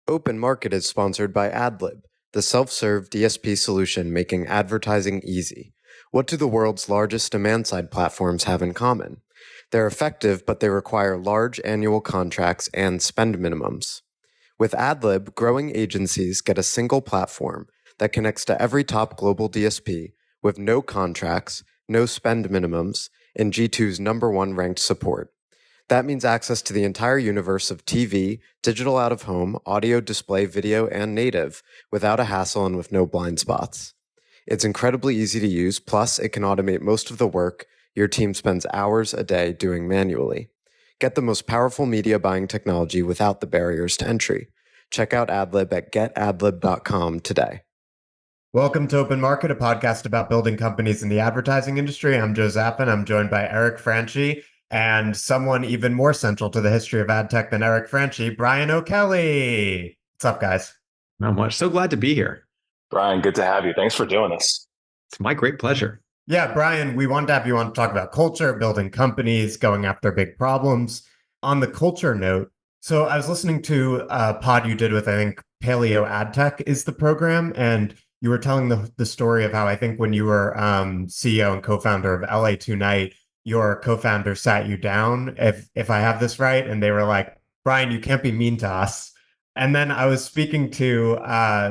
Open Market is sponsored by AdLib, the self-serve DSP solution making advertising easy. What do the world's largest demand-side platforms have in common? They're effective, but they require large annual contracts and spend minimums. With AdLib, growing agencies get a single platform that connects to every top global DSP with no contracts, no spend minimums, and G2's #1 ranked support. That means access to the entire universe of TV, digital out-of-home, audio, display, video, and native without a hassle and with no blind spots. It's incredibly easy to use, plus it can automate most of the work your team spends hours a day doing manually. Get the most powerful media buying technology without the barriers to entry. Check out AdLib at getadlib.com today. Welcome to Open Market, a podcast about building companies in the advertising industry. I'm Joe Zappa, and I'm joined by Eric Franchi and someone even more central to the history of adtech than Eric Franchi, Brian O'Kelly. What's up, guys? Not much. So glad to be here. Brian, good to have you. Thanks for doing this. It's my great pleasure. Yeah, Brian, we wanted to have you on to talk about culture, building companies, going after big problems. On the culture note, so I was listening to a pod you did with, I think, Paleo AdTech is the program, and you were telling the story of how I think when you were CEO and co-founder of LA Tonight, your co-founder sat you down, if I have this right, and they were like, Brian, you can't be mean to us. And then I was speaking to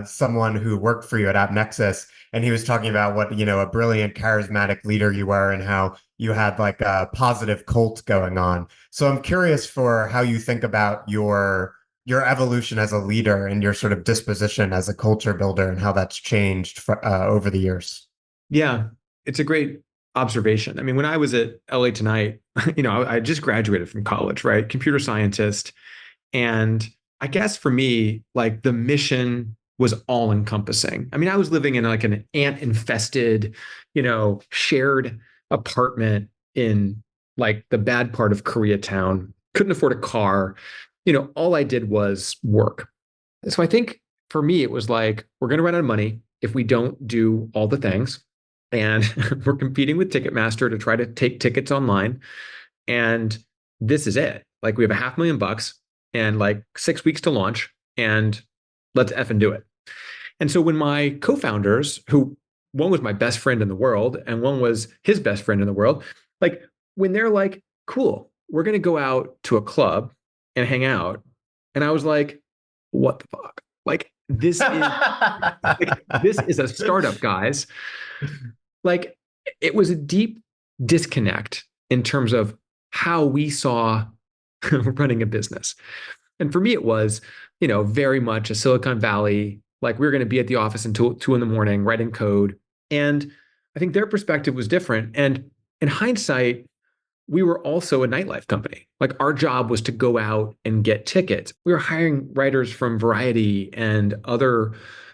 someone who worked for you at AppNexus, and he was talking about what, a brilliant, charismatic leader you were and how you had like a positive cult going on. So I'm curious for how you think about your evolution as a leader and your sort of disposition as a culture builder and how that's changed over the years. Yeah, it's a great observation. I mean, when I was at LA Tonight, I just graduated from college, right? Computer scientist. And I guess for me, like the mission was all encompassing. I mean, I was living in like an ant infested, shared apartment in like the bad part of Koreatown, couldn't afford a car. All I did was work. So I think for me, it was like, we're going to run out of money if we don't do all the things. And we're competing with Ticketmaster to try to take tickets online. And this is it. Like we have $500,000 and like 6 weeks to launch, and let's effing do it. And so when my co-founders, who one was my best friend in the world and one was his best friend in the world, like when they're like, cool, we're going to go out to a club and hang out. And I was like, what the fuck? Like this is a startup, guys. Like it was a deep disconnect in terms of how we saw running a business. And for me, it was, very much a Silicon Valley, like we were going to be at the office until 2 a.m. writing code. And I think their perspective was different. And in hindsight, we were also a nightlife company. Like our job was to go out and get tickets. We were hiring writers from Variety and other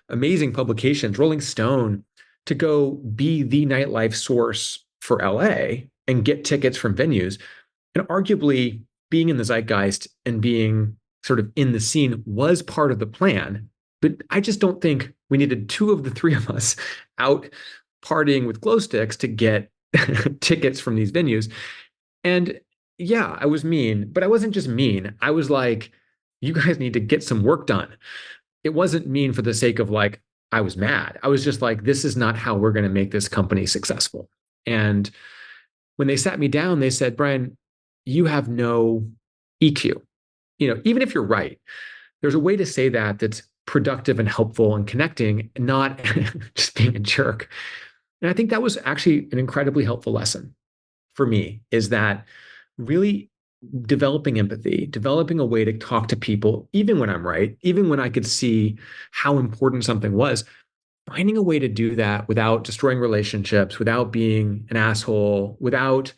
amazing publications, Rolling Stone, to go be the nightlife source for LA and get tickets from venues. And arguably being in the zeitgeist and being sort of in the scene was part of the plan. But I just don't think we needed 2 of the 3 of us out partying with glow sticks to get tickets from these venues. And yeah, I was mean, but I wasn't just mean. I was like, you guys need to get some work done. It wasn't mean for the sake of like, I was mad. I was just like, this is not how we're going to make this company successful. And when they sat me down, they said, Brian, you have no EQ. Even if you're right, there's a way to say that that's productive and helpful and connecting, and not just being a jerk. And I think that was actually an incredibly helpful lesson for me, is that really developing empathy, developing a way to talk to people, even when I'm right, even when I could see how important something was, finding a way to do that without destroying relationships, without being an asshole, without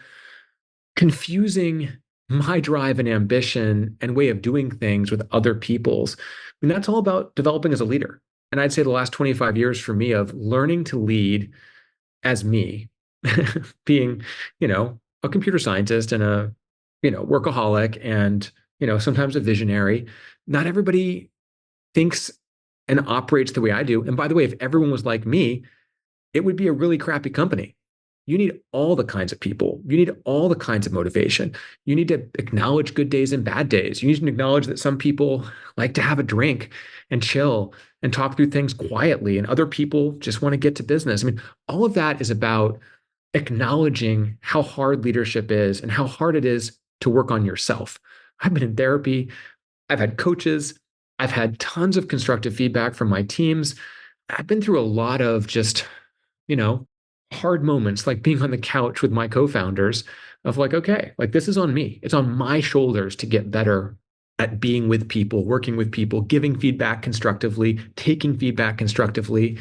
confusing my drive and ambition and way of doing things with other people's. I mean, that's all about developing as a leader. And I'd say the last 25 years for me of learning to lead as me, being, a computer scientist and a, workaholic and, sometimes a visionary. Not everybody thinks and operates the way I do. And by the way, if everyone was like me, it would be a really crappy company. you need all the kinds of people. You need all the kinds of motivation. You need to acknowledge good days and bad days. You need to acknowledge that some people like to have a drink and chill and talk through things quietly, and other people just want to get to business. I mean, all of that is about acknowledging how hard leadership is and how hard it is to work on yourself. I've been in therapy, I've had coaches, I've had tons of constructive feedback from my teams. I've been through a lot of just, you know, hard moments, like being on the couch with my co-founders of like, okay, like this is on me. It's on my shoulders to get better at being with people, working with people, giving feedback constructively, taking feedback constructively.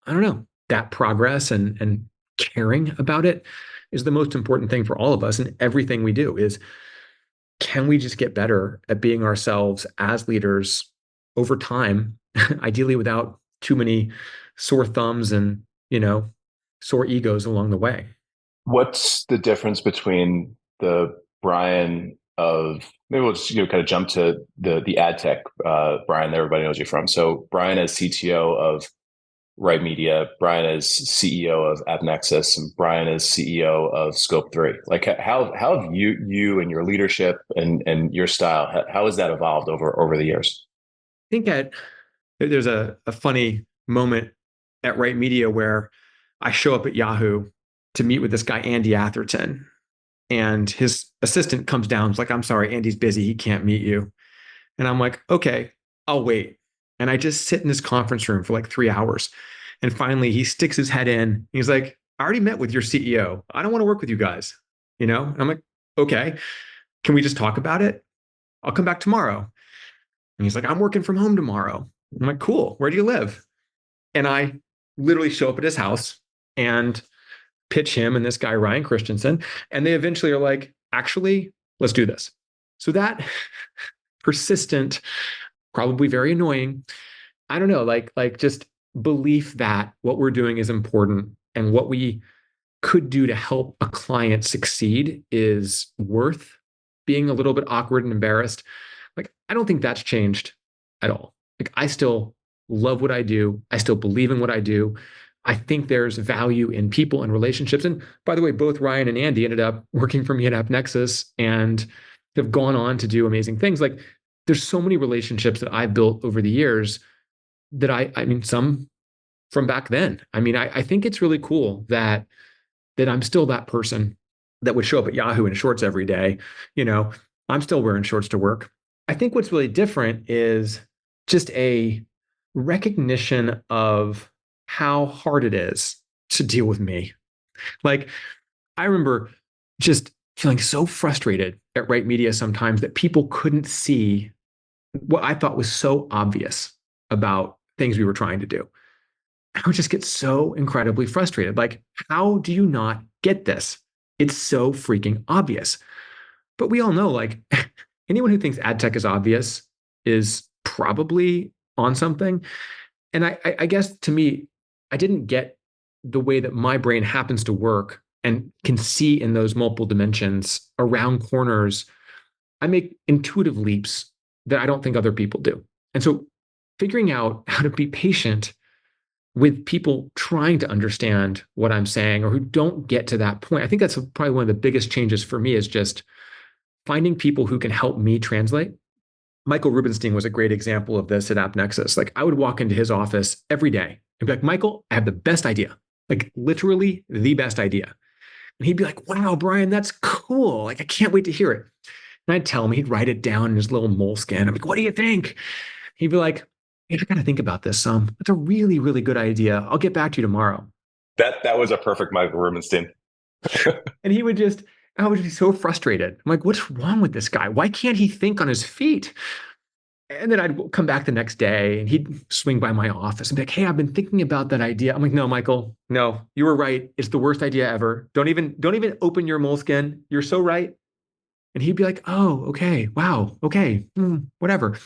I don't know, that progress and caring about it is the most important thing for all of us. And everything we do is, can we just get better at being ourselves as leaders over time, ideally without too many sore thumbs and, sore egos along the way? What's the difference between the Brian of, maybe we'll just kind of jump to the ad tech Brian that everybody knows you from. So Brian as CTO of Right Media, Brian as CEO of AppNexus, and Brian as CEO of Scope 3. Like how have you and your leadership and your style, how has that evolved over the years? I think there's a funny moment at Right Media where I show up at Yahoo to meet with this guy, Andy Atherton, and his assistant comes down. It's like, I'm sorry, Andy's busy. He can't meet you. And I'm like, okay, I'll wait. And I just sit in this conference room for like 3 hours. And finally, he sticks his head in. He's like, I already met with your CEO. I don't want to work with you guys. And I'm like, okay, can we just talk about it? I'll come back tomorrow. And he's like, I'm working from home tomorrow. I'm like, cool. Where do you live? And I literally show up at his house and pitch him and this guy, Ryan Christensen. And they eventually are like, actually, let's do this. So that persistent, probably very annoying, I don't know, like just belief that what we're doing is important and what we could do to help a client succeed is worth being a little bit awkward and embarrassed. Like, I don't think that's changed at all. Like, I still love what I do. I still believe in what I do. I think there's value in people and relationships. And by the way, both Ryan and Andy ended up working for me at AppNexus and have gone on to do amazing things. Like, there's so many relationships that I've built over the years that I mean, some from back then. I mean, I think it's really cool that I'm still that person that would show up at Yahoo in shorts every day. I'm still wearing shorts to work. I think what's really different is just a recognition of how hard it is to deal with me. Like, I remember just feeling so frustrated at Right Media sometimes that people couldn't see what I thought was so obvious about things we were trying to do. I would just get so incredibly frustrated. Like, how do you not get this? It's so freaking obvious. But we all know, like, anyone who thinks ad tech is obvious is probably on something. And I guess to me, I didn't get the way that my brain happens to work and can see in those multiple dimensions around corners. I make intuitive leaps that I don't think other people do. And so figuring out how to be patient with people trying to understand what I'm saying or who don't get to that point, I think that's probably one of the biggest changes for me, is just finding people who can help me translate. Michael Rubenstein was a great example of this at AppNexus. Like, I would walk into his office every day and be like, Michael, I have the best idea, like literally the best idea. And he'd be like, wow, Brian, that's cool. Like, I can't wait to hear it. And I'd tell him, he'd write it down in his little moleskin. I'm like, what do you think? He'd be like, hey, I got to think about this some. It's a really, really good idea. I'll get back to you tomorrow. That was a perfect Michael Rubenstein. And I would be so frustrated. I'm like, what's wrong with this guy? Why can't he think on his feet? And then I'd come back the next day and he'd swing by my office and be like, hey, I've been thinking about that idea. I'm like, no, Michael, no, you were right. It's the worst idea ever. Don't even open your moleskin. You're so right. And he'd be like, oh, okay, wow, okay, whatever.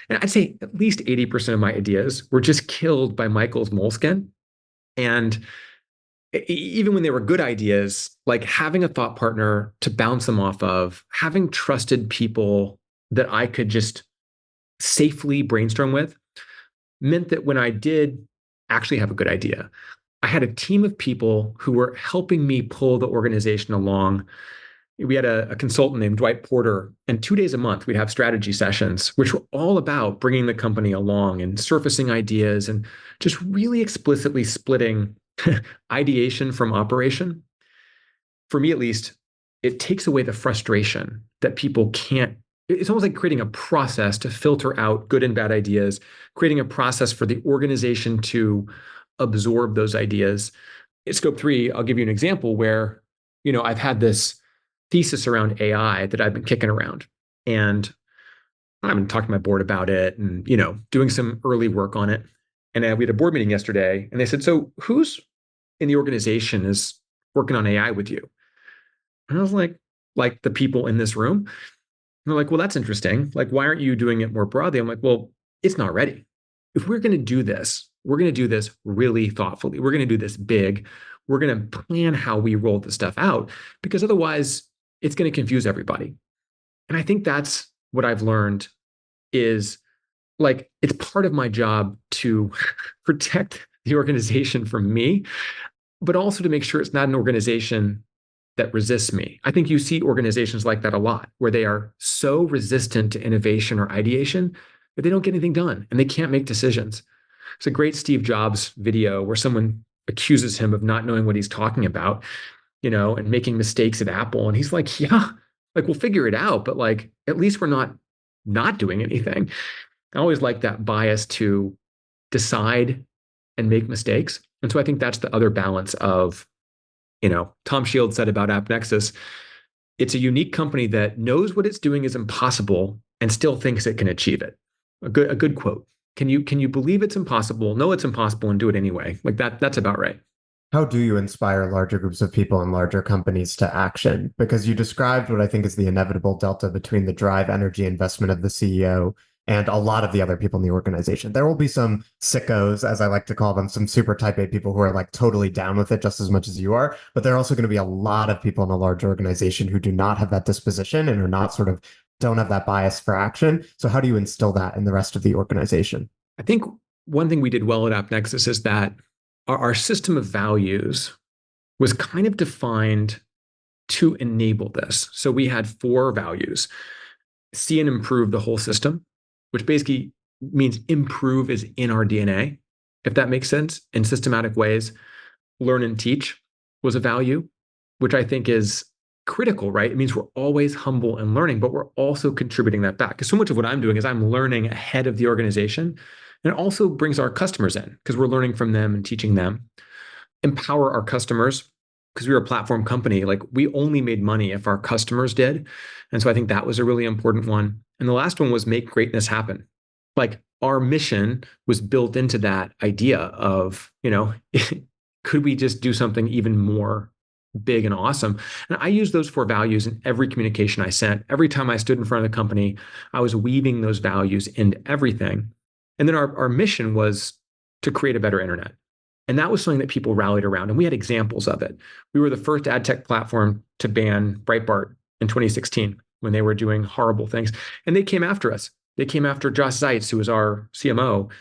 And I'd say at least 80% of my ideas were just killed by Michael's moleskin. And even when they were good ideas, like having a thought partner to bounce them off of, having trusted people that I could just safely brainstorm with, meant that when I did actually have a good idea, I had a team of people who were helping me pull the organization along. We had a consultant named Dwight Porter, and 2 days a month we'd have strategy sessions, which were all about bringing the company along and surfacing ideas and just really explicitly splitting ideation from operation. For me, at least, it takes away the frustration that people can't. It's almost like creating a process to filter out good and bad ideas, creating a process for the organization to absorb those ideas. In scope three, I'll give you an example where, I've had this thesis around AI that I've been kicking around. And I've been talking to my board about it and, doing some early work on it. And we had a board meeting yesterday and they said, so who's in the organization is working on AI with you? And I was like the people in this room. And they're like, well, that's interesting. Like, why aren't you doing it more broadly? I'm like, well, it's not ready. If we're going to do this, we're going to do this really thoughtfully. We're going to do this big. We're going to plan how we roll this stuff out because otherwise it's going to confuse everybody. And I think that's what I've learned is like, it's part of my job to protect the organization from me, but also to make sure it's not an organization that resists me. I think you see organizations like that a lot, where they are so resistant to innovation or ideation that they don't get anything done and they can't make decisions. It's a great Steve Jobs video where someone accuses him of not knowing what he's talking about, and making mistakes at Apple. And he's like, yeah, like we'll figure it out, but like at least we're not doing anything. I always like that bias to decide and make mistakes. And so I think that's the other balance of, Tom Shields said about AppNexus, it's a unique company that knows what it's doing is impossible and still thinks it can achieve it. A good quote. Can you believe it's impossible, know it's impossible, and do it anyway? Like that's about right. How do you inspire larger groups of people and larger companies to action? Because you described what I think is the inevitable delta between the drive, energy, investment of the CEO and a lot of the other people in the organization. There will be some sickos, as I like to call them, some super type A people who are like totally down with it just as much as you are. But there are also going to be a lot of people in a large organization who do not have that disposition and are not don't have that bias for action. So how do you instill that in the rest of the organization? I think one thing we did well at AppNexus is that our system of values was kind of defined to enable this. So we had 4 values: see and improve the whole system, which basically means improve is in our DNA, if that makes sense, in systematic ways. Learn and teach was a value, which I think is critical, right? It means we're always humble and learning, but we're also contributing that back. Because so much of what I'm doing is I'm learning ahead of the organization. And it also brings our customers in because we're learning from them and teaching them. Empower our customers, because we were a platform company. Like we only made money if our customers did. And so I think that was a really important one. And the last one was make greatness happen. Like our mission was built into that idea of, could we just do something even more big and awesome? And I use those 4 values in every communication I sent. Every time I stood in front of the company, I was weaving those values into everything. And then our mission was to create a better internet. And that was something that people rallied around. And we had examples of it. We were the first ad tech platform to ban Breitbart in 2016 when they were doing horrible things. And they came after us. They came after Josh Zeitz, who was our CMO,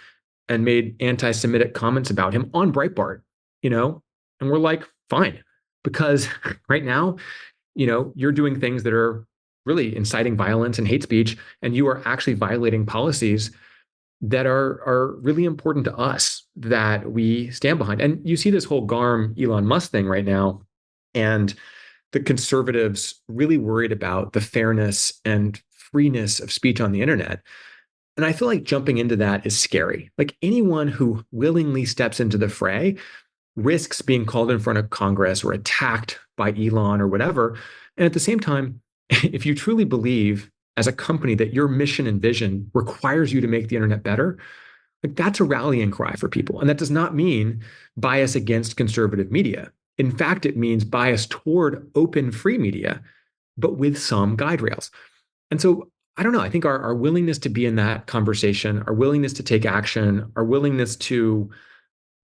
and made anti-Semitic comments about him on Breitbart, and we're like, fine, because right now, you're doing things that are really inciting violence and hate speech, and you are actually violating policies that are really important to us that we stand behind. And you see this whole GARM Elon Musk thing right now, and the conservatives really worried about the fairness and freeness of speech on the internet. And I feel like jumping into that is scary. Like anyone who willingly steps into the fray risks being called in front of Congress or attacked by Elon or whatever. And at the same time, if you truly believe as a company that your mission and vision requires you to make the internet better, like that's a rallying cry for people. And that does not mean bias against conservative media. In fact, it means bias toward open free media, but with some guide rails. And so I don't know. I think our willingness to be in that conversation, our willingness to take action, our willingness to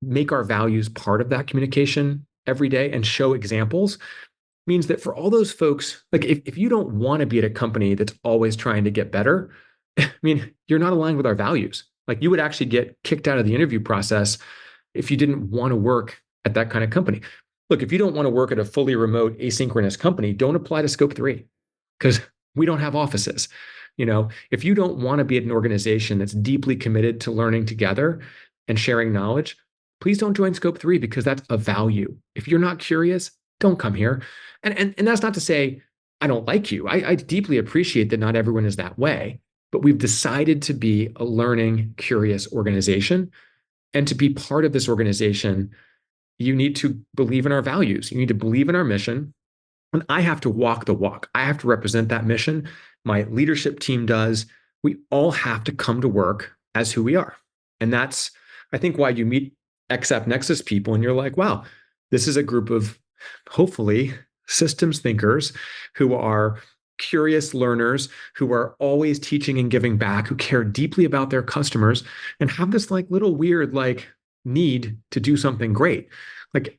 make our values part of that communication every day and show examples means that for all those folks, like if you don't want to be at a company that's always trying to get better, I mean, you're not aligned with our values. Like you would actually get kicked out of the interview process if you didn't want to work at that kind of company. Look, if you don't want to work at a fully remote asynchronous company, don't apply to scope 3 because we don't have offices. If you don't want to be at an organization that's deeply committed to learning together and sharing knowledge, please don't join scope 3 because that's a value. If you're not curious, don't come here. And that's not to say I don't like you. I deeply appreciate that not everyone is that way, but we've decided to be a learning, curious organization. And to be part of this organization, you need to believe in our values. You need to believe in our mission. And I have to walk the walk. I have to represent that mission. My leadership team does. We all have to come to work as who we are. And that's, I think, why you meet AppNexus people and you're like, wow, this is a group of hopefully systems thinkers who are curious learners, who are always teaching and giving back, who care deeply about their customers and have this like little weird like need to do something great. Like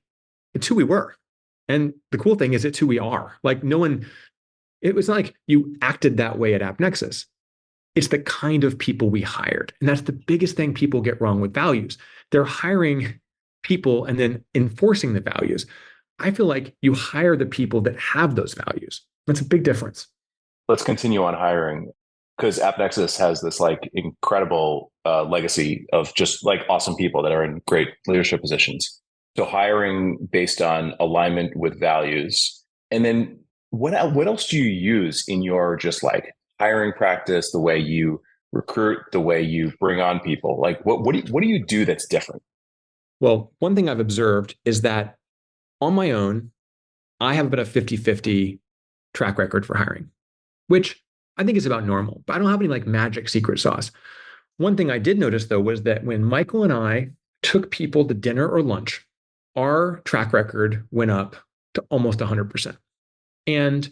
it's who we were. And the cool thing is it's who we are. Like it was not like you acted that way at AppNexus. It's the kind of people we hired. And that's the biggest thing people get wrong with values. They're hiring people and then enforcing the values. I feel like you hire the people that have those values. That's a big difference. Let's continue on hiring because AppNexus has this like incredible legacy of just like awesome people that are in great leadership positions. So hiring based on alignment with values. And then what else do you use in your just like hiring practice, the way you recruit, the way you bring on people? Like what do you do that's different? Well, one thing I've observed is that on my own, I have about a 50-50 track record for hiring, which I think is about normal, but I don't have any like magic secret sauce. One thing I did notice though was that when Michael and I took people to dinner or lunch, our track record went up to almost 100%. And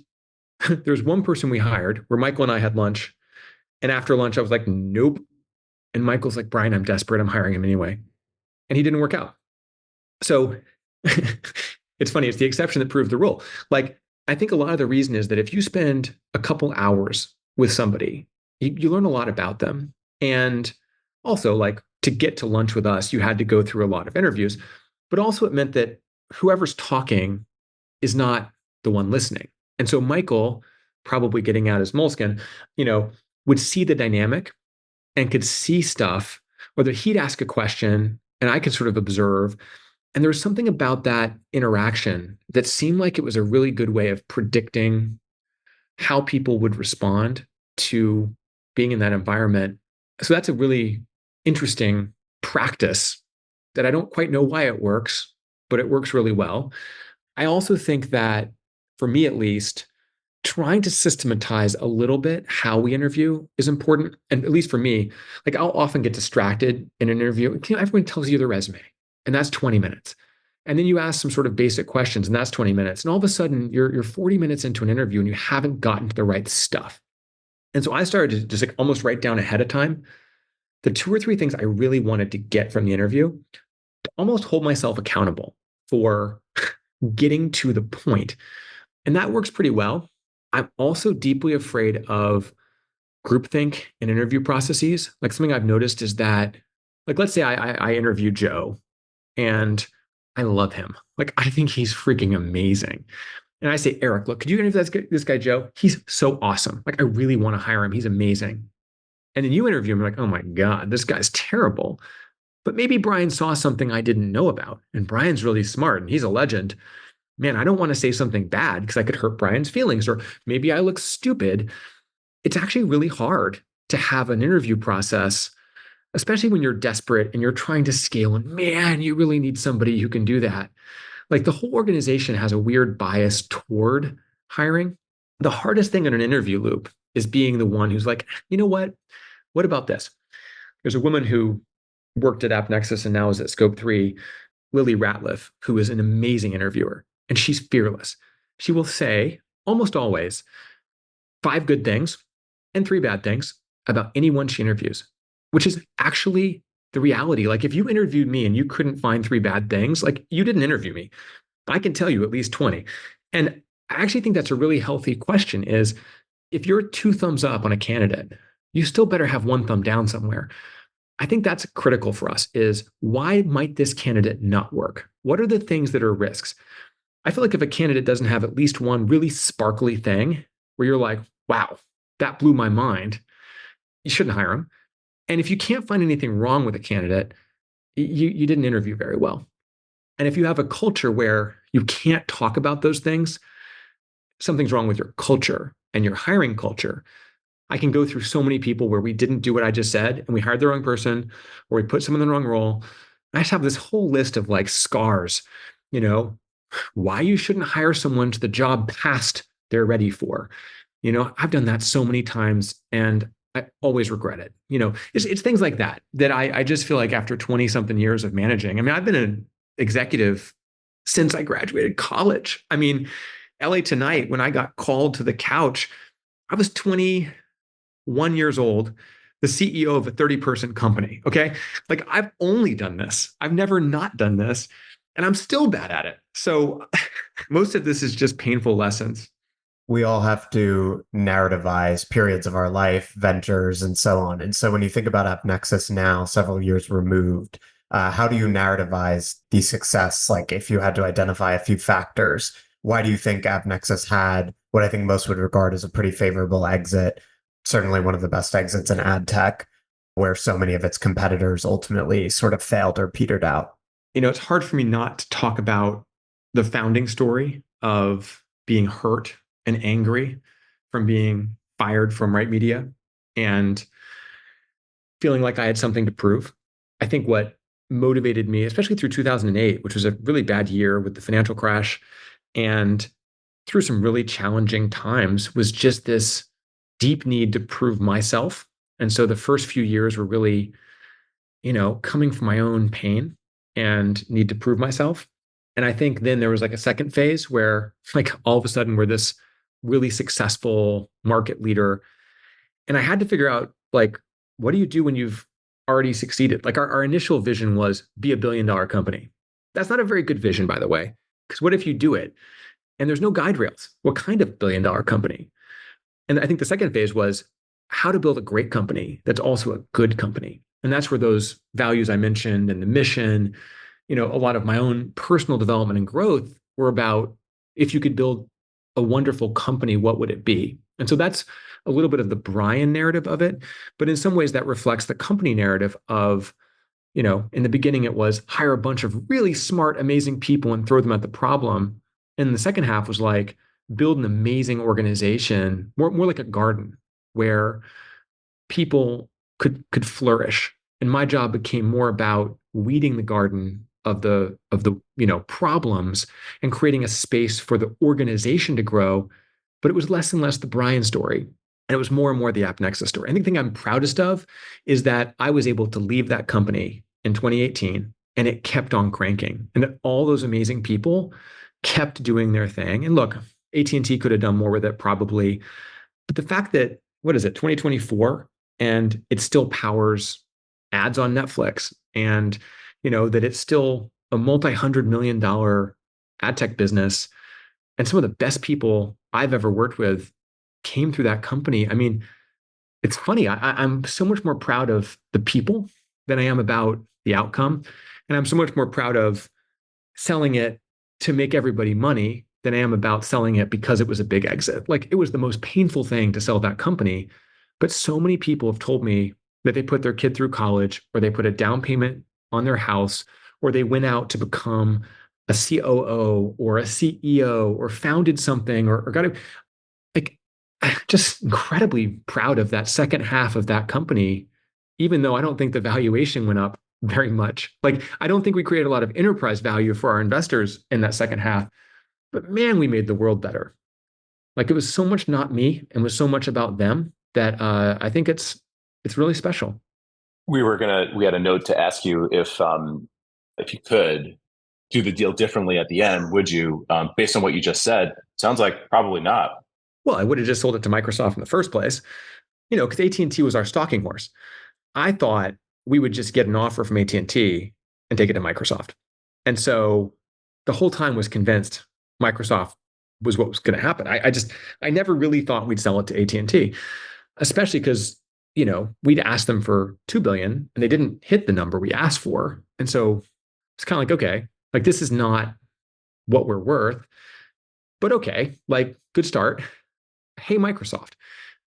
there's one person we hired where Michael and I had lunch. And after lunch, I was like, nope. And Michael's like, Brian, I'm desperate. I'm hiring him anyway. And he didn't work out. So it's funny. It's the exception that proved the rule. Like, I think a lot of the reason is that if you spend a couple hours with somebody, you learn a lot about them. And also, like, to get to lunch with us, you had to go through a lot of interviews. But also it meant that whoever's talking is not the one listening. And so Michael, probably getting out his moleskin, would see the dynamic and could see stuff, whether he'd ask a question and I could sort of observe. And there was something about that interaction that seemed like it was a really good way of predicting how people would respond to being in that environment. So that's a really interesting practice that I don't quite know why it works, but it works really well. I also think that, for me at least, trying to systematize a little bit how we interview is important. And at least for me, like I'll often get distracted in an interview. Everyone tells you their resume, and that's 20 minutes. And then you ask some sort of basic questions, and that's 20 minutes. And all of a sudden, you're 40 minutes into an interview and you haven't gotten to the right stuff. And so I started to just like almost write down ahead of time the 2 or 3 things I really wanted to get from the interview, to almost hold myself accountable for getting to the point. And that works pretty well. I'm also deeply afraid of groupthink in interview processes. Like something I've noticed is that, like, let's say I interview Joe and I love him. Like, I think he's freaking amazing. And I say, Eric, look, could you interview this guy, Joe? He's so awesome. Like, I really want to hire him. He's amazing. And then you interview him, you're like, oh my God, this guy's terrible. But maybe Brian saw something I didn't know about. And Brian's really smart and he's a legend. Man, I don't want to say something bad because I could hurt Brian's feelings, or maybe I look stupid. It's actually really hard to have an interview process, especially when you're desperate and you're trying to scale. And man, you really need somebody who can do that. Like the whole organization has a weird bias toward hiring. The hardest thing in an interview loop is being the one who's like, you know what? What about this? There's a woman who worked at AppNexus and now is at Scope 3, Lily Ratliff, who is an amazing interviewer. And she's fearless. She will say, almost always, 5 good things and 3 bad things about anyone she interviews, which is actually the reality. Like if you interviewed me and you couldn't find 3 bad things, like you didn't interview me. I can tell you at least 20. And I actually think that's a really healthy question is, if you're 2 thumbs up on a candidate, you still better have 1 thumb down somewhere. I think that's critical for us is why might this candidate not work? What are the things that are risks? I feel like if a candidate doesn't have at least one really sparkly thing where you're like, wow, that blew my mind, you shouldn't hire them. And if you can't find anything wrong with a candidate, you didn't interview very well. And if you have a culture where you can't talk about those things, something's wrong with your culture and your hiring culture. I can go through so many people where we didn't do what I just said and we hired the wrong person or we put someone in the wrong role. I just have this whole list of like scars, you know, why you shouldn't hire someone to the job past they're ready for. You know, I've done that so many times and I always regret it. You know, it's things like that that I just feel like after 20 something years of managing, I mean, I've been an executive since I graduated college. I mean, LA Tonight, when I got called to the couch, I was 21 years old, the CEO of a 30-person company. Okay. Like I've only done this. I've never not done this. And I'm still bad at it. So most of this is just painful lessons. We all have to narrativize periods of our life, ventures, and so on. And so when you think about AppNexus now, several years removed, how do you narrativize the success? Like if you had to identify a few factors, why do you think AppNexus had what I think most would regard as a pretty favorable exit, certainly one of the best exits in ad tech, where so many of its competitors ultimately sort of failed or petered out? You know, it's hard for me not to talk about the founding story of being hurt and angry from being fired from Right Media and feeling like I had something to prove. I think what motivated me, especially through 2008, which was a really bad year with the financial crash and through some really challenging times, was just this deep need to prove myself. And so the first few years were really, you know, coming from my own pain and need to prove myself. And I think then there was like a second phase where like all of a sudden we're this really successful market leader. And I had to figure out like, what do you do when you've already succeeded? Like our initial vision was be $1 billion company. That's not a very good vision, by the way, because what if you do it and there's no guide rails? What kind of $1 billion company? And I think the second phase was how to build a great company that's also a good company. And that's where those values I mentioned and the mission, you know, a lot of my own personal development and growth were about if you could build a wonderful company, what would it be? And so that's a little bit of the Brian narrative of it. But in some ways, that reflects the company narrative of, you know, in the beginning, it was hire a bunch of really smart, amazing people and throw them at the problem. And the second half was like build an amazing organization, more like a garden where people could flourish. And my job became more about weeding the garden of the you know problems and creating a space for the organization to grow. But it was less and less the Brian story. And it was more and more the AppNexus story. And the thing I'm proudest of is that I was able to leave that company in 2018 and it kept on cranking. And that all those amazing people kept doing their thing. And look, AT&T could have done more with it probably. But the fact that, what is it, 2024, and it still powers ads on Netflix and, you know, that it's still a multi-$100 million ad tech business. And some of the best people I've ever worked with came through that company. I mean, it's funny. I'm so much more proud of the people than I am about the outcome. And I'm so much more proud of selling it to make everybody money than I am about selling it because it was a big exit. Like it was the most painful thing to sell that company. But so many people have told me that they put their kid through college or they put a down payment on their house or they went out to become a COO or a CEO or founded something or got a, like just incredibly proud of that second half of that company, even though I don't think the valuation went up very much. Like I don't think we created a lot of enterprise value for our investors in that second half, but man, we made the world better. Like it was so much not me and was so much about them that I think it's really special. We had a note to ask you if you could do the deal differently at the end, would you? Based on what you just said, sounds like probably not. Well, I would have just sold it to Microsoft in the first place, you know, because AT&T was our stalking horse. I thought we would just get an offer from AT&T and take it to Microsoft. And so the whole time was convinced Microsoft was what was going to happen. I never really thought we'd sell it to AT&T, especially because, we'd asked them for 2 billion and they didn't hit the number we asked for. And so it's kind of like, okay, like this is not what we're worth, but okay, like good start. Hey, Microsoft.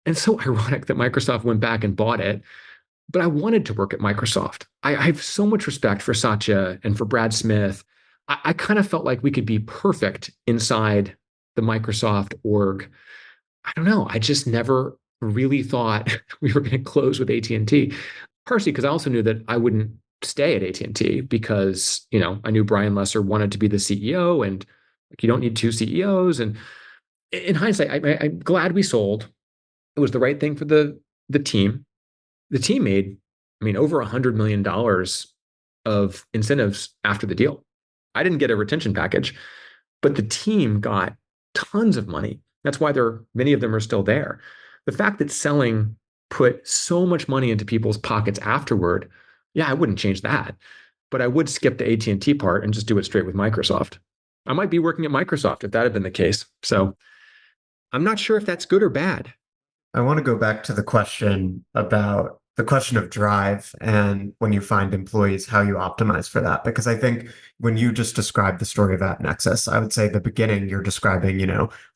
And so ironic that Microsoft went back and bought it, but I wanted to work at Microsoft. I have so much respect for Satya and for Brad Smith. I kind of felt like we could be perfect inside the Microsoft org. I don't know. I just never really thought we were going to close with AT&T, partially because I also knew that I wouldn't stay at AT&T because, I knew Brian Lesser wanted to be the CEO and like, you don't need two CEOs. And in hindsight, I'm glad we sold. It was the right thing for the team. The team made, over $100 million of incentives after the deal. I didn't get a retention package, but the team got tons of money. That's why many of them are still there. The fact that selling put so much money into people's pockets afterward, yeah, I wouldn't change that, but I would skip the AT&T part and just do it straight with Microsoft. I might be working at Microsoft if that had been the case. So I'm not sure if that's good or bad. I want to go back to the question of drive and when you find employees, how you optimize for that. Because I think when you just described the story of AppNexus, I would say the beginning you're describing,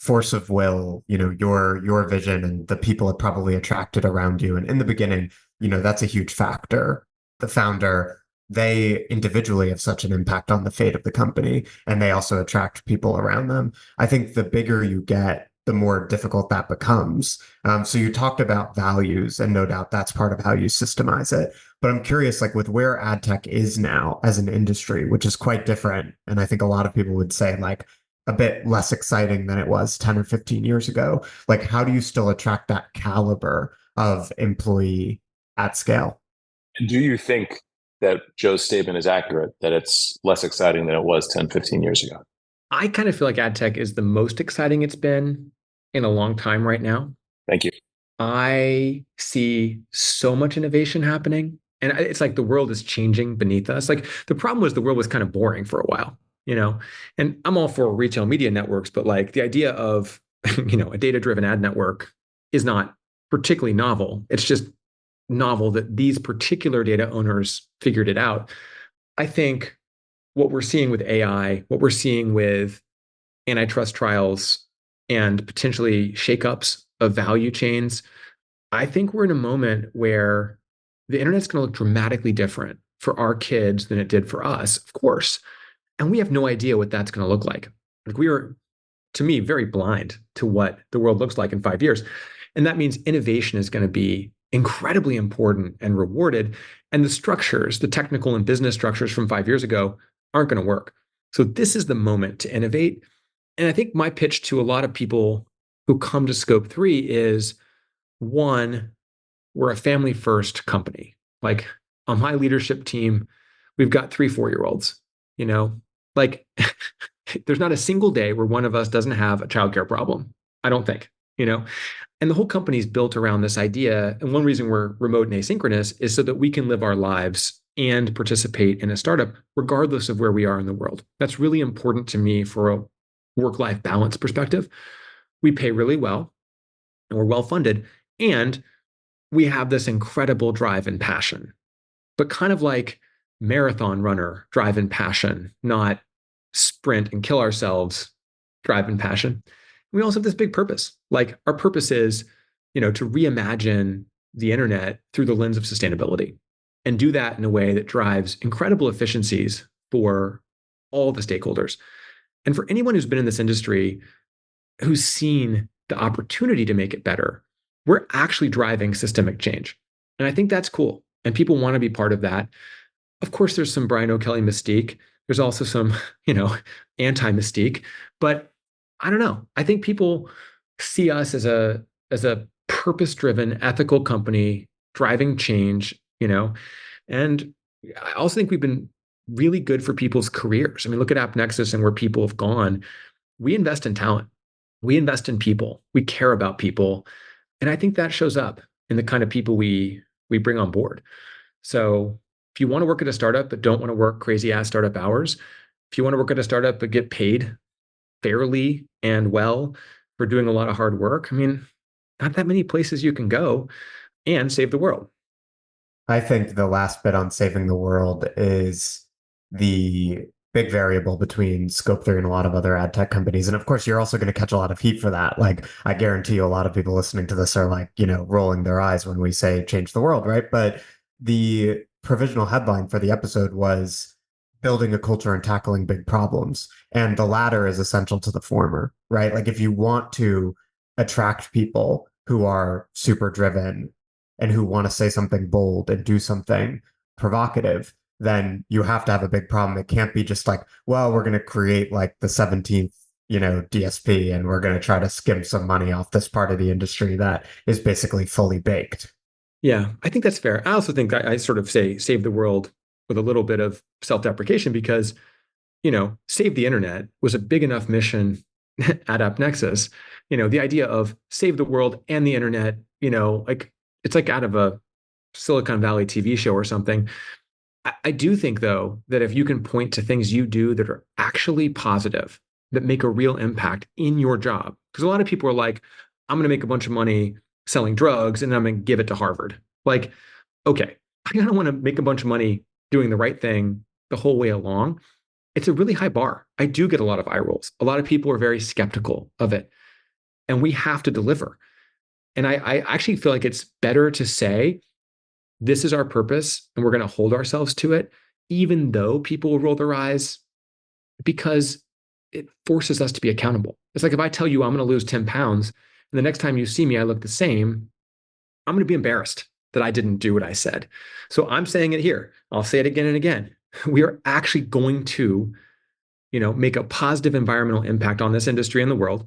force of will, your vision and the people it probably attracted around you. And in the beginning, that's a huge factor. The founder, they individually have such an impact on the fate of the company, and they also attract people around them. I think the bigger you get, the more difficult that becomes. So you talked about values, and no doubt that's part of how you systemize it. But I'm curious, like with where ad tech is now as an industry, which is quite different, and I think a lot of people would say like a bit less exciting than it was 10 or 15 years ago. Like, how do you still attract that caliber of employee at scale? Do you think that Joe's statement is accurate, that it's less exciting than it was 10, 15 years ago? I kind of feel like ad tech is the most exciting it's been in a long time right now. Thank you. I see so much innovation happening. And it's like the world is changing beneath us. Like the problem was the world was kind of boring for a while, And I'm all for retail media networks, but like the idea of, a data-driven ad network is not particularly novel. It's just novel that these particular data owners figured it out. I think what we're seeing with AI, what we're seeing with antitrust trials and potentially shakeups of value chains, I think we're in a moment where the internet's going to look dramatically different for our kids than it did for us, of course. And we have no idea what that's going to look like. Like we are, to me, very blind to what the world looks like in 5 years. And that means innovation is going to be incredibly important and rewarded. And the structures, the technical and business structures from 5 years ago aren't going to work. So this is the moment to innovate. And I think my pitch to a lot of people who come to Scope 3 is one, we're a family first company. Like on my leadership team, we've got 3 4-year-olds, like there's not a single day where one of us doesn't have a childcare problem. I don't think, and the whole company is built around this idea. And one reason we're remote and asynchronous is so that we can live our lives and participate in a startup, regardless of where we are in the world. That's really important to me for a work-life balance perspective. We pay really well and we're well funded. And we have this incredible drive and passion, but kind of like marathon runner drive and passion, not sprint and kill ourselves drive and passion. We also have this big purpose. Like our purpose is, to reimagine the internet through the lens of sustainability and do that in a way that drives incredible efficiencies for all the stakeholders. And for anyone who's been in this industry, who's seen the opportunity to make it better, we're actually driving systemic change. And I think that's cool. And people want to be part of that. Of course, there's some Brian O'Kelly mystique. There's also some, anti-mystique. But I don't know. I think people see us as a purpose-driven, ethical company driving change, and I also think we've been really good for people's careers. I mean, look at AppNexus and where people have gone. We invest in talent. We invest in people. We care about people. And I think that shows up in the kind of people we bring on board. So if you want to work at a startup but don't want to work crazy ass startup hours, if you want to work at a startup but get paid fairly and well for doing a lot of hard work, not that many places you can go. and save the world. I think the last bit on saving the world is the big variable between Scope 3 and a lot of other ad tech companies. And of course, you're also going to catch a lot of heat for that. Like, I guarantee you a lot of people listening to this are like, rolling their eyes when we say change the world, right? But the provisional headline for the episode was building a culture and tackling big problems. And the latter is essential to the former, right? Like, if you want to attract people who are super driven and who want to say something bold and do something provocative, then you have to have a big problem. It can't be just like, well, we're going to create like the 17th, DSP, and we're going to try to skim some money off this part of the industry that is basically fully baked. Yeah, I think that's fair. I also think I sort of say save the world with a little bit of self-deprecation because, save the internet was a big enough mission at AppNexus. The idea of save the world and the internet, like it's like out of a Silicon Valley TV show or something. I do think, though, that if you can point to things you do that are actually positive, that make a real impact in your job, because a lot of people are like, I'm going to make a bunch of money selling drugs and I'm going to give it to Harvard. Like, okay, I don't want to make a bunch of money doing the right thing the whole way along. It's a really high bar. I do get a lot of eye rolls. A lot of people are very skeptical of it. And we have to deliver. And I actually feel like it's better to say, this is our purpose and we're going to hold ourselves to it, even though people will roll their eyes, because it forces us to be accountable. It's like if I tell you I'm going to lose 10 pounds and the next time you see me, I look the same, I'm going to be embarrassed that I didn't do what I said. So I'm saying it here. I'll say it again and again. We are actually going to, make a positive environmental impact on this industry and the world.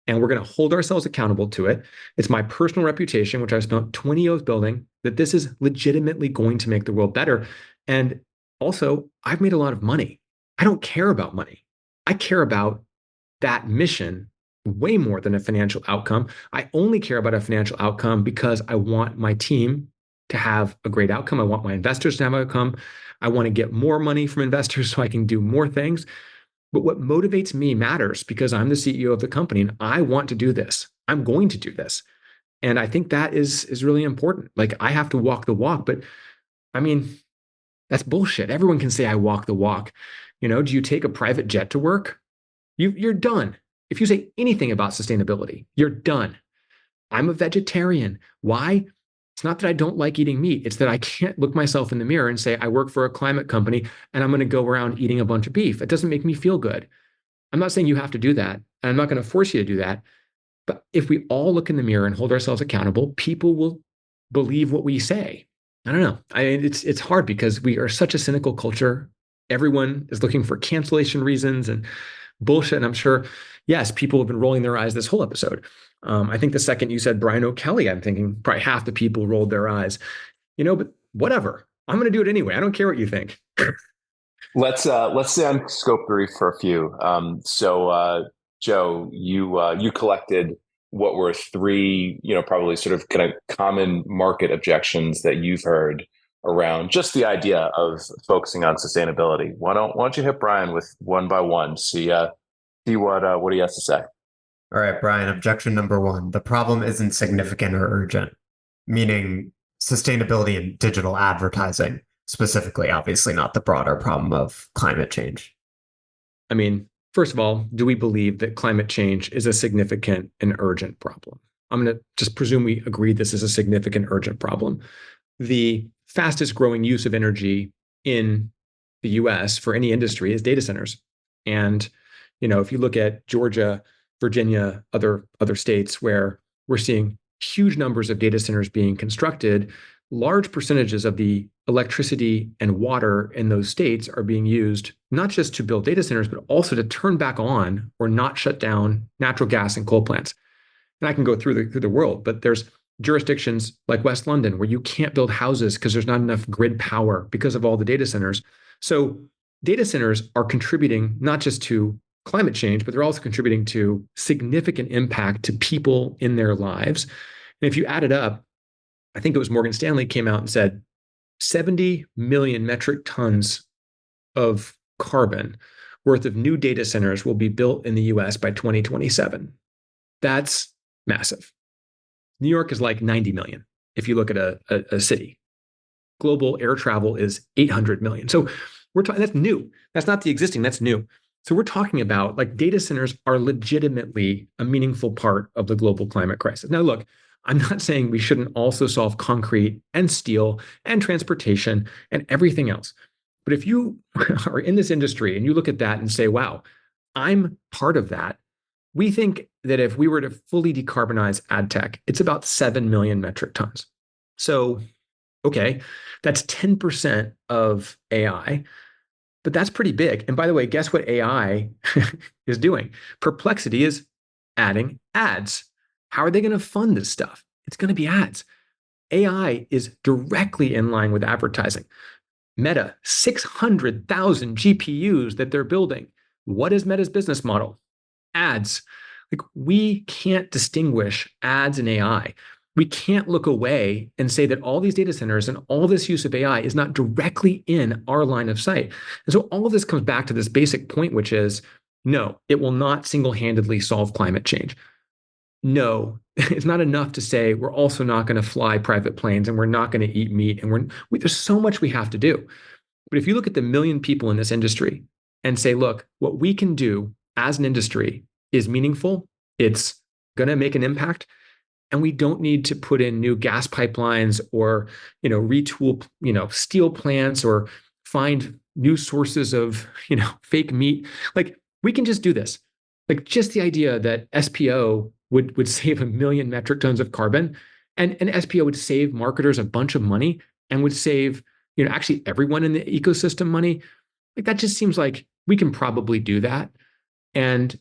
And we're going to hold ourselves accountable to it. It's my personal reputation, which I've spent 20 years building, that this is legitimately going to make the world better. And also, I've made a lot of money. I don't care about money. I care about that mission way more than a financial outcome. I only care about a financial outcome because I want my team to have a great outcome. I want my investors to have an outcome. I want to get more money from investors so I can do more things. But what motivates me matters because I'm the CEO of the company and I want to do this. I'm going to do this. And I think that is really important. Like I have to walk the walk, but I mean, that's bullshit. Everyone can say I walk the walk. Do you take a private jet to work? You're done. If you say anything about sustainability, you're done. I'm a vegetarian. Why? It's not that I don't like eating meat. It's that I can't look myself in the mirror and say, I work for a climate company and I'm going to go around eating a bunch of beef. It doesn't make me feel good. I'm not saying you have to do that. And I'm not going to force you to do that. But if we all look in the mirror and hold ourselves accountable, people will believe what we say. I don't know. It's hard because we are such a cynical culture. Everyone is looking for cancellation reasons and bullshit. And I'm sure, yes, people have been rolling their eyes this whole episode. I think the second you said Brian O'Kelly, I'm thinking probably half the people rolled their eyes, but whatever. I'm going to do it anyway. I don't care what you think. Let's stay on scope 3 for a few. Joe, you collected what were 3, probably sort of kind of common market objections that you've heard around just the idea of focusing on sustainability. Why don't you hit Brian with one by one? See what he has to say. All right, Brian, objection number 1. The problem isn't significant or urgent, meaning sustainability in digital advertising, specifically, obviously not the broader problem of climate change. I mean, first of all, do we believe that climate change is a significant and urgent problem? I'm going to just presume we agree this is a significant, urgent problem. The fastest growing use of energy in the US for any industry is data centers. And, if you look at Georgia, Virginia, other states where we're seeing huge numbers of data centers being constructed, large percentages of the electricity and water in those states are being used not just to build data centers, but also to turn back on or not shut down natural gas and coal plants. And I can go through the world, but there's jurisdictions like West London where you can't build houses because there's not enough grid power because of all the data centers. So data centers are contributing not just to climate change, but they're also contributing to significant impact to people in their lives. And if you add it up, I think it was Morgan Stanley came out and said 70 million metric tons of carbon worth of new data centers will be built in the US by 2027. That's massive. New York is like 90 million. if you look at a city. Global air travel is 800 million. So we're talking, that's new. That's not the existing, that's new. So we're talking about like data centers are legitimately a meaningful part of the global climate crisis. Now, look, I'm not saying we shouldn't also solve concrete and steel and transportation and everything else. But if you are in this industry and you look at that and say, wow, I'm part of that, we think that if we were to fully decarbonize ad tech, it's about 7 million metric tons. So, okay, that's 10% of AI, but that's pretty big. And by the way, guess what AI is doing? Perplexity is adding ads. How are they going to fund this stuff? It's going to be ads. AI is directly in line with advertising. Meta, 600,000 GPUs that they're building. What is Meta's business model? Ads. Like, we can't distinguish ads and AI. We can't look away and say that all these data centers and all this use of AI is not directly in our line of sight. And so all of this comes back to this basic point, which is no, it will not single-handedly solve climate change. No, it's not enough to say we're also not going to fly private planes and we're not going to eat meat. And there's so much we have to do. But if you look at the million people in this industry and say, look, what we can do as an industry is meaningful, it's going to make an impact, and we don't need to put in new gas pipelines or retool steel plants or find new sources of fake meat. Like, we can just do this. Like, just the idea that SPO would save 1 million metric tons of carbon, and SPO would save marketers a bunch of money and would save actually everyone in the ecosystem money. Like, that just seems like we can probably do that, and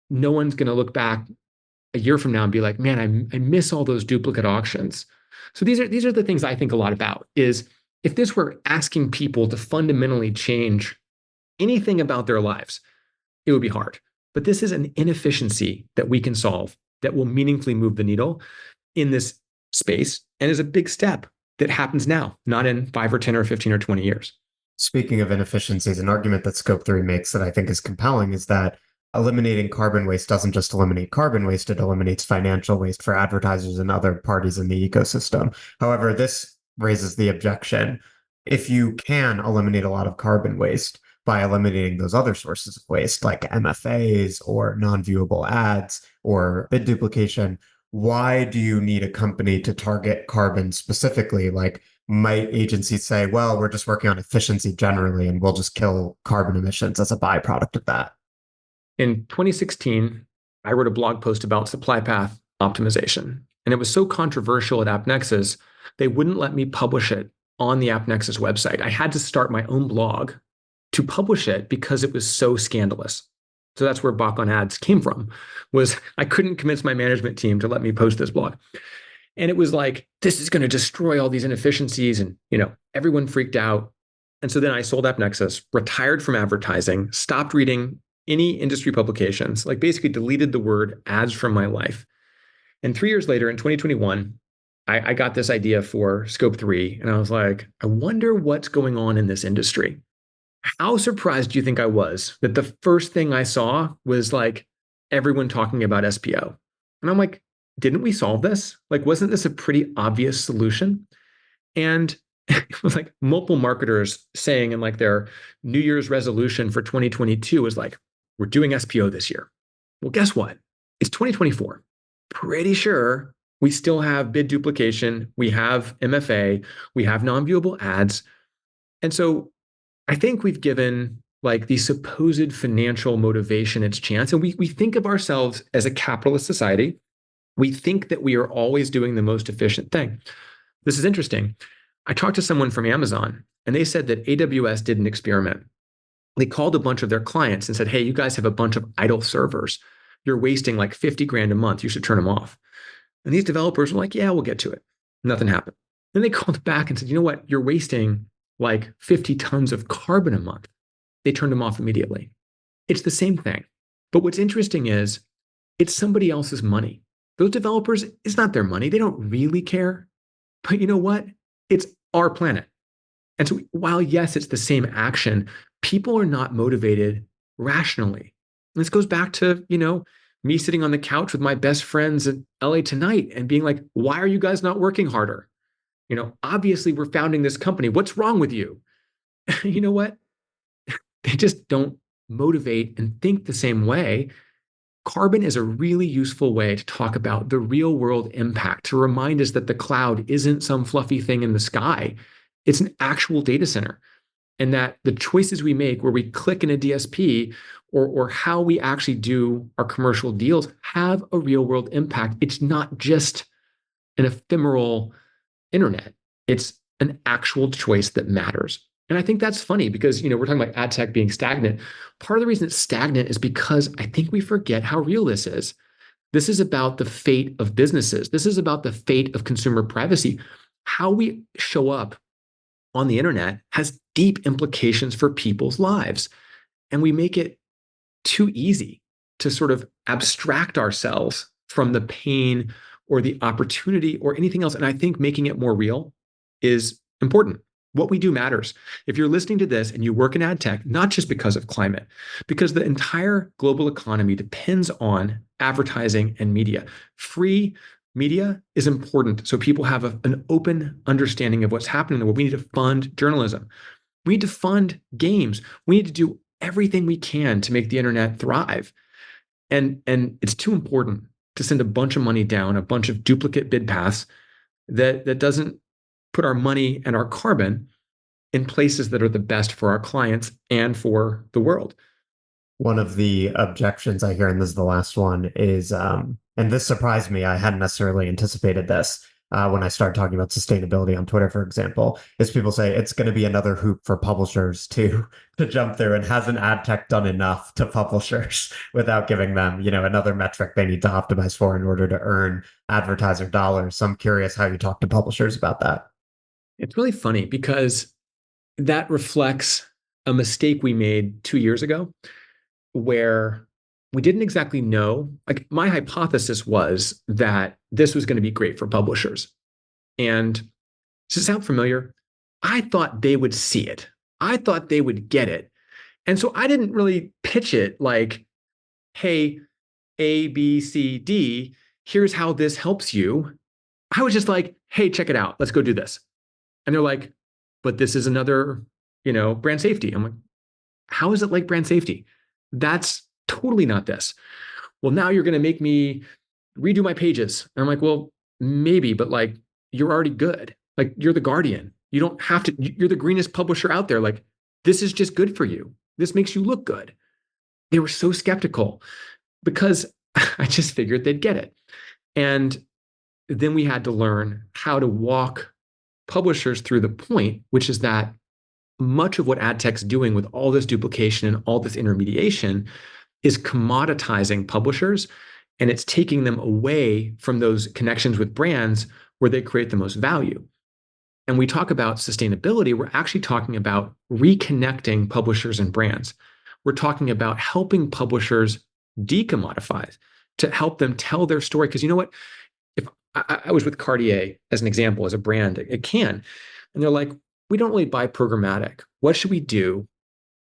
no one's going to look back a year from now and be like, man, I miss all those duplicate auctions. So these are the things I think a lot about. Is if this were asking people to fundamentally change anything about their lives, it would be hard. But this is an inefficiency that we can solve that will meaningfully move the needle in this space, and is a big step that happens now, not in 5 or 10 or 15 or 20 years. Speaking of inefficiencies, an argument that Scope 3 makes that I think is compelling is that eliminating carbon waste doesn't just eliminate carbon waste, it eliminates financial waste for advertisers and other parties in the ecosystem. However, this raises the objection. If you can eliminate a lot of carbon waste by eliminating those other sources of waste, like MFAs or non-viewable ads or bid duplication, why do you need a company to target carbon specifically? Like, might agencies say, well, we're just working on efficiency generally, and we'll just kill carbon emissions as a byproduct of that? In 2016, I wrote a blog post about supply path optimization, and it was so controversial at AppNexus, they wouldn't let me publish it on the AppNexus website. I had to start my own blog to publish it because it was so scandalous. So that's where Bach on Ads came from, was I couldn't convince my management team to let me post this blog. And it was like, this is going to destroy all these inefficiencies. And, everyone freaked out. And so then I sold AppNexus, retired from advertising, stopped reading any industry publications, like basically deleted the word ads from my life. And 3 years later, in 2021, I got this idea for Scope 3. And I was like, I wonder what's going on in this industry. How surprised do you think I was that the first thing I saw was like everyone talking about SPO? And I'm like, didn't we solve this? Like, wasn't this a pretty obvious solution? And it was like multiple marketers saying in like their New Year's resolution for 2022 was like, we're doing SPO this year. Well, guess what? It's 2024. Pretty sure we still have bid duplication. We have MFA. We have non-viewable ads. And so I think we've given like the supposed financial motivation its chance. And we think of ourselves as a capitalist society. We think that we are always doing the most efficient thing. This is interesting. I talked to someone from Amazon, and they said that AWS did an experiment. They called a bunch of their clients and said, hey, you guys have a bunch of idle servers. You're wasting like 50 grand a month. You should turn them off. And these developers were like, yeah, we'll get to it. Nothing happened. Then they called back and said, you know what? You're wasting like 50 tons of carbon a month. They turned them off immediately. It's the same thing. But what's interesting is it's somebody else's money. Those developers, it's not their money. They don't really care. But you know what? It's our planet. And so while, yes, it's the same action, people are not motivated rationally. And this goes back to, me sitting on the couch with my best friends in LA tonight and being like, why are you guys not working harder? Obviously we're founding this company. What's wrong with you? You know what? They just don't motivate and think the same way. Carbon is a really useful way to talk about the real world impact, to remind us that the cloud isn't some fluffy thing in the sky. It's an actual data center. And that the choices we make where we click in a DSP or how we actually do our commercial deals have a real world impact. It's not just an ephemeral internet. It's an actual choice that matters. And I think that's funny because, we're talking about ad tech being stagnant. Part of the reason it's stagnant is because I think we forget how real this is. This is about the fate of businesses. This is about the fate of consumer privacy. How we show up on the internet has deep implications for people's lives. And we make it too easy to sort of abstract ourselves from the pain or the opportunity or anything else. And I think making it more real is important. What we do matters. If you're listening to this and you work in ad tech, not just because of climate, because the entire global economy depends on advertising and media. Free media is important so people have an open understanding of what's happening in the world. We need to fund journalism. We need to fund games. We need to do everything we can to make the internet thrive. And it's too important to send a bunch of money down a bunch of duplicate bid paths that doesn't put our money and our carbon in places that are the best for our clients and for the world. One of the objections I hear, and this is the last one, is, and this surprised me, I hadn't necessarily anticipated this when I started talking about sustainability on Twitter, for example, is people say it's going to be another hoop for publishers to jump through, and hasn't ad tech done enough to publishers without giving them, another metric they need to optimize for in order to earn advertiser dollars. So I'm curious how you talk to publishers about that. It's really funny because that reflects a mistake we made 2 years ago where we didn't exactly know. Like, my hypothesis was that this was going to be great for publishers. And does it sound familiar? I thought they would see it. I thought they would get it. And so I didn't really pitch it like, hey, A, B, C, D, here's how this helps you. I was just like, hey, check it out. Let's go do this. And they're like, but this is another, brand safety. I'm like, how is it like brand safety? That's totally not this. Well, now you're going to make me redo my pages. And I'm like, well, maybe, but like, you're already good. Like, you're the Guardian. You don't have to, you're the greenest publisher out there. Like, this is just good for you. This makes you look good. They were so skeptical because I just figured they'd get it. And then we had to learn how to walk publishers through the point, which is that much of what ad tech's doing with all this duplication and all this intermediation is commoditizing publishers, and it's taking them away from those connections with brands where they create the most value. And we talk about sustainability, we're actually talking about reconnecting publishers and brands. We're talking about helping publishers decommodify, to help them tell their story. Because you know what? If I was with Cartier as an example, as a brand, it can. And they're like, we don't really buy programmatic. What should we do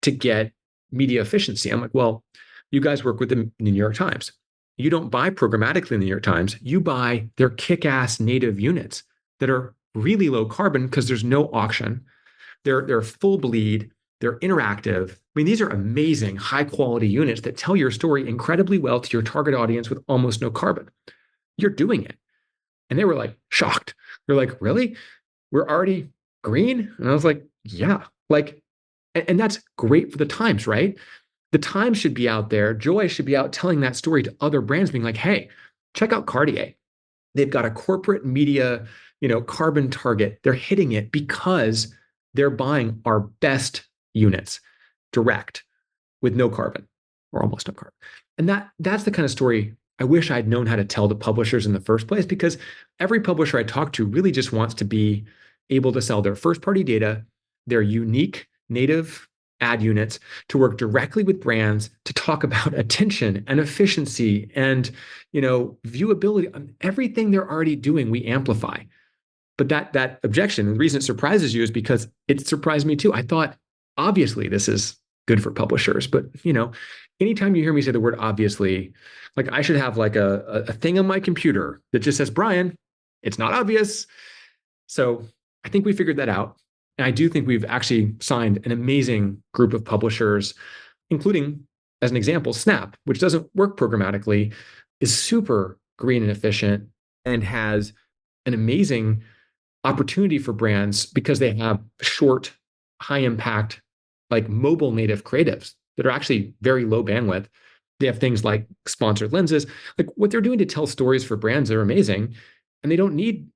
to get media efficiency? I'm like, well, you guys work with the New York Times. You don't buy programmatically in the New York Times. You buy their kick-ass native units that are really low carbon because there's no auction. They're full bleed. They're interactive. I mean, these are amazing, high quality units that tell your story incredibly well to your target audience with almost no carbon. You're doing it. And they were like shocked. They're like, really? We're already green? And I was like, yeah. Like, and that's great for the Times, right? The Times should be out there. Joy should be out telling that story to other brands, being like, hey, check out Cartier. They've got a corporate media, carbon target. They're hitting it because they're buying our best units direct with no carbon or almost no carbon. And that's the kind of story I wish I'd known how to tell to publishers in the first place, because every publisher I talk to really just wants to be able to sell their first-party data, their unique native ad units, to work directly with brands to talk about attention and efficiency and, viewability. Everything they're already doing, we amplify. But that objection, the reason it surprises you is because it surprised me too. I thought, obviously, this is good for publishers, but anytime you hear me say the word obviously, like, I should have like a thing on my computer that just says, Brian, it's not obvious. So I think we figured that out. And I do think we've actually signed an amazing group of publishers, including, as an example, Snap, which doesn't work programmatically, is super green and efficient and has an amazing opportunity for brands because they have short, high impact, like mobile native creatives that are actually very low bandwidth. They have things like sponsored lenses. Like what they're doing to tell stories for brands are amazing. And they don't need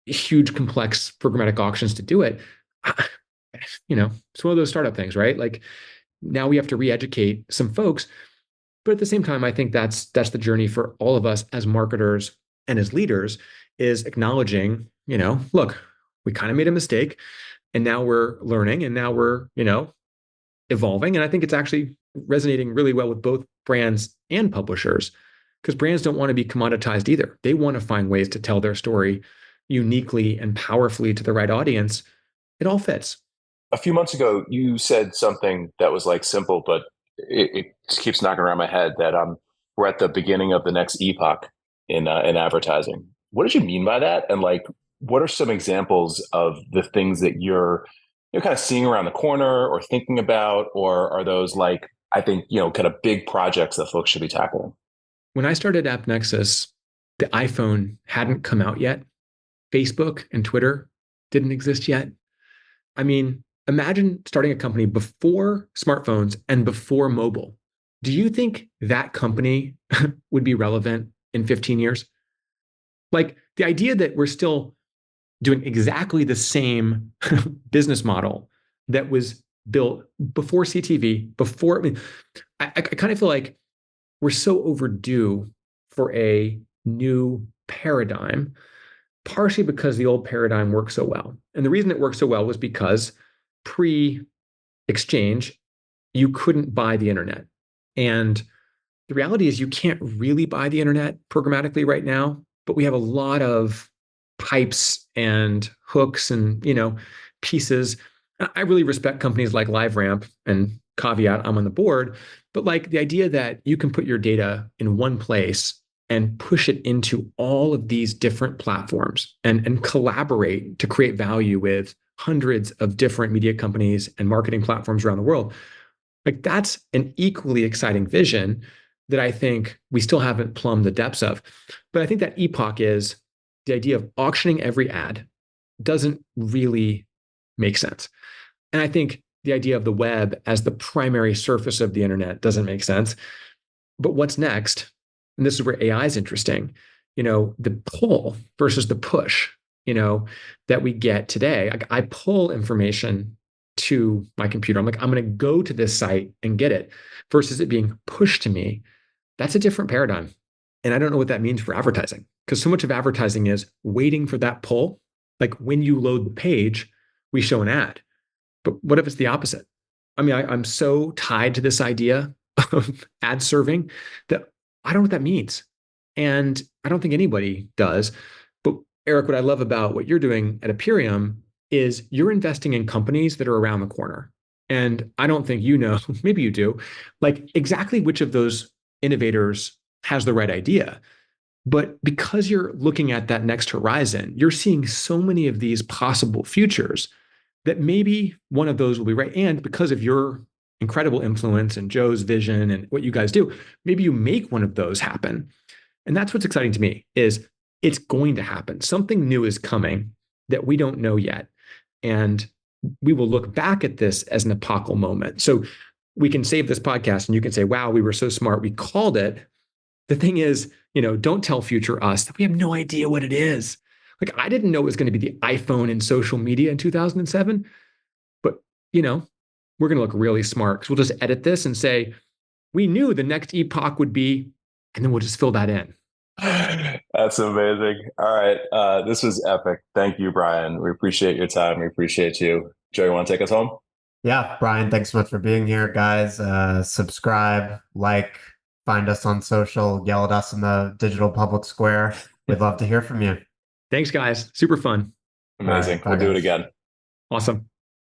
huge, complex programmatic auctions to do it. It's one of those startup things, right? Like now we have to re-educate some folks. But at the same time, I think that's the journey for all of us as marketers and as leaders is acknowledging, look, we kind of made a mistake and now we're learning and now we're, evolving. And I think it's actually resonating really well with both brands and publishers because brands don't want to be commoditized either. They want to find ways to tell their story uniquely and powerfully to the right audience. It all fits. A few months ago, you said something that was like simple, but it just keeps knocking around my head that we're at the beginning of the next epoch in advertising. What did you mean by that? And like, what are some examples of the things that you're kind of seeing around the corner or thinking about, or are those like, I think, kind of big projects that folks should be tackling? When I started AppNexus, the iPhone hadn't come out yet. Facebook and Twitter didn't exist yet. I mean, imagine starting a company before smartphones and before mobile. Do you think that company would be relevant in 15 years? Like the idea that we're still doing exactly the same business model that was built before CTV, before, I kind of feel like we're so overdue for a new paradigm, partially because the old paradigm worked so well. And the reason it worked so well was because pre-exchange, you couldn't buy the internet. And the reality is you can't really buy the internet programmatically right now, but we have a lot of pipes and hooks and, pieces. I really respect companies like LiveRamp and caveat, I'm on the board, but like the idea that you can put your data in one place and push it into all of these different platforms and collaborate to create value with hundreds of different media companies and marketing platforms around the world. Like that's an equally exciting vision that I think we still haven't plumbed the depths of. But I think that epoch is the idea of auctioning every ad doesn't really make sense. And I think the idea of the web as the primary surface of the internet doesn't make sense. But what's next? And this is where AI is interesting. The pull versus the push, that we get today. I pull information to my computer. I'm like, I'm going to go to this site and get it versus it being pushed to me. That's a different paradigm. And I don't know what that means for advertising because so much of advertising is waiting for that pull. Like when you load the page, we show an ad. But what if it's the opposite? I mean, I'm so tied to this idea of ad serving that I don't know what that means. And I don't think anybody does. But Eric, what I love about what you're doing at Aperium is you're investing in companies that are around the corner. And I don't think maybe you do, like exactly which of those innovators has the right idea. But because you're looking at that next horizon, you're seeing so many of these possible futures that maybe one of those will be right. And because of your incredible influence and Joe's vision and what you guys do, maybe you make one of those happen. And that's what's exciting to me is it's going to happen. Something new is coming that we don't know yet. And we will look back at this as an epochal moment. So we can save this podcast and you can say, wow, we were so smart. We called it. The thing is, don't tell future us that we have no idea what it is. Like I didn't know it was going to be the iPhone and social media in 2007, but we're going to look really smart because we'll just edit this and say, we knew the next epoch would be, and then we'll just fill that in. That's amazing. All right. This was epic. Thank you, Brian. We appreciate your time. We appreciate you. Joe, you want to take us home? Yeah, Brian, thanks so much for being here, guys. Subscribe, like, find us on social, yell at us in the digital public square. We'd love to hear from you. Thanks, guys. Super fun. Amazing. All right, we'll do it again. Awesome.